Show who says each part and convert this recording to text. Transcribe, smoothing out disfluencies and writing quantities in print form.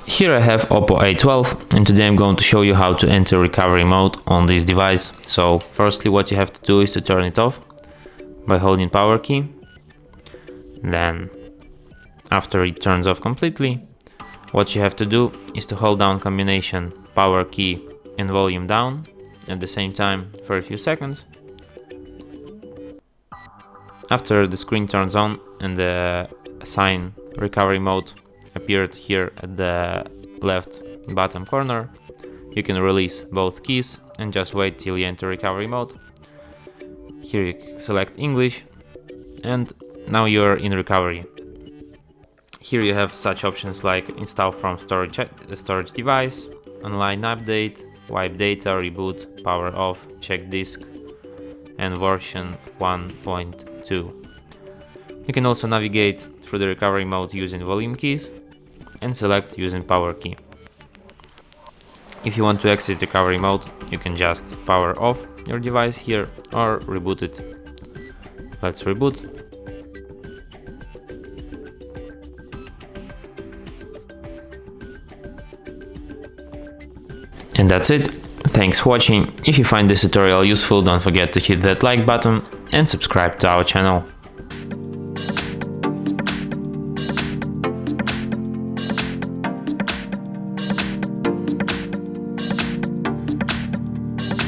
Speaker 1: Here I have OPPO A12 and today I'm going to show you how to enter recovery mode on this device. So firstly what you have to do is to turn it off by holding power key. Then after it turns off completely, what you have to do is to hold down combination power key and volume down at the same time for a few seconds. After the screen turns on and the sign recovery mode appeared here at the left bottom corner, you can release both keys and just wait till you enter recovery mode. Here you select English and now you're in recovery. Here you have such options like install from storage device, online update, wipe data, reboot, power off, check disk, and version 1.2. You can also navigate through the recovery mode using volume keys and select using power key. If you want to exit recovery mode, you can just power off your device here or reboot it. Let's reboot. And that's it. Thanks for watching. If you find this tutorial useful, don't forget to hit that like button and subscribe to our channel.